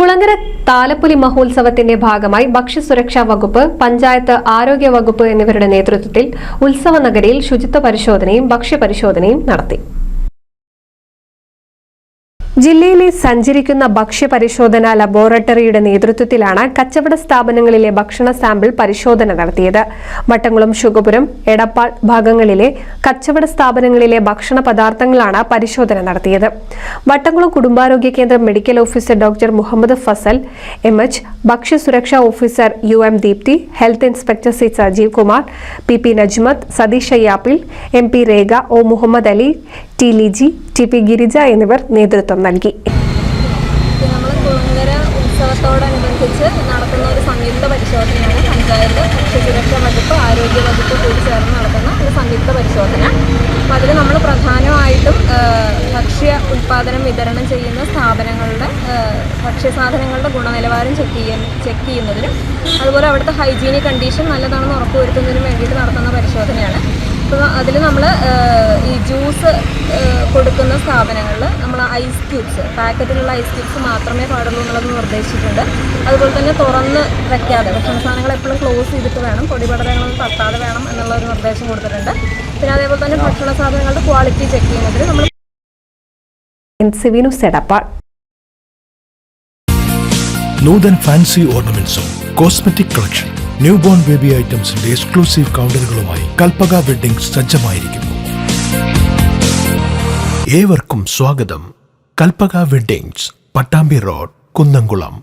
കുളങ്ങര താലപ്പൊലി മഹോത്സവത്തിന്റെ ഭാഗമായി ഭക്ഷ്യസുരക്ഷാ വകുപ്പ്, പഞ്ചായത്ത് ആരോഗ്യ വകുപ്പ് എന്നിവരുടെ നേതൃത്വത്തിൽ ഉത്സവ നഗരിയിൽ ശുചിത്വ പരിശോധനയും ഭക്ഷ്യപരിശോധനയും നടത്തി. ജില്ലയിലെ സഞ്ചരിക്കുന്ന ഭക്ഷ്യപരിശോധനാ ലബോറട്ടറിയുടെ നേതൃത്വത്തിലാണ് കച്ചവട സ്ഥാപനങ്ങളിലെ ഭക്ഷണ സാമ്പിൾ പരിശോധന നടത്തിയത്. വട്ടംകുളം, ശുഗപുരം, എടപ്പാൾ ഭാഗങ്ങളിലെ കച്ചവട സ്ഥാപനങ്ങളിലെ ഭക്ഷണ പദാർത്ഥങ്ങളാണ് പരിശോധന നടത്തിയത്. വട്ടംകുളം കുടുംബാരോഗ്യ കേന്ദ്രം medical officer doctor Muhammad Fasal MH, ഭക്ഷ്യസുരക്ഷാ officer UM Deepthi, health inspector C Sajeev Kumar, PP Najmath, Satheesh Ayyappil, MP Rekha, O Muhammad Ali, T Liji, TP Girija എന്നിവർ നേതൃത്വം നൽകി. നമ്മൾ കുളങ്ങര ഉത്സവത്തോടനുബന്ധിച്ച് നടത്തുന്ന ഒരു സംയുക്ത പരിശോധനയാണ് പഞ്ചായത്ത്, ഭക്ഷ്യസുരക്ഷാ വകുപ്പ്, ആരോഗ്യ വകുപ്പ് കൂടി ചേർന്ന് നടത്തുന്ന ഒരു സംയുക്ത പരിശോധന. അപ്പോൾ അതിൽ നമ്മൾ പ്രധാനമായിട്ടും ഭക്ഷ്യ ഉൽപ്പാദനം വിതരണം ചെയ്യുന്ന സ്ഥാപനങ്ങളുടെ ഭക്ഷ്യസാധനങ്ങളുടെ ഗുണനിലവാരം ചെക്ക് ചെയ്യുന്നതിനും അതുപോലെ അവിടുത്തെ ഹൈജീനിക് കണ്ടീഷൻ നല്ലതാണെന്ന് ഉറപ്പുവരുത്തുന്നതിനും വേണ്ടിയിട്ട് നടത്തുന്ന പരിശോധനയാണ്. അപ്പോൾ അതിൽ നമ്മൾ ഈ ജ്യൂസ് കൊടുക്കുന്ന സ്ഥാപനങ്ങളിൽ നമ്മൾ ഐസ് ക്യൂബ്സ്, പാക്കറ്റിലുള്ള ഐസ് ക്യൂബ്സ് മാത്രമേ പാടുള്ളൂ എന്നുള്ളത് നിർദ്ദേശിച്ചിട്ടുണ്ട്. അതുപോലെ തന്നെ തുറന്ന് വയ്ക്കാതെ ഭക്ഷണ സാധനങ്ങൾ എപ്പോഴും ക്ലോസ് ചെയ്തിട്ട് വേണം, പൊടിപടലങ്ങളൊന്നും തട്ടാതെ വേണം എന്നുള്ള ഒരു നിർദ്ദേശം കൊടുത്തിട്ടുണ്ട്. പിന്നെ അതേപോലെ തന്നെ ഭക്ഷണ സാധനങ്ങളുടെ ക്വാളിറ്റി ചെക്ക് ചെയ്യുന്നതിന് നമ്മൾ നൂതൻ ഫാൻസി ഓർണമെന്റ്സും cosmetic collection, new born baby ഐറ്റംസിന്റെ എക്സ്ക്ലൂസീവ് കൗണ്ടറുകളുമായി കൽപ്പക വെഡ്ഡിംഗ്സ് സജ്ജമായിരിക്കുന്നു. ഏവർക്കും സ്വാഗതം. Kalpaka weddings, Pattambi road, Kunnamkulam.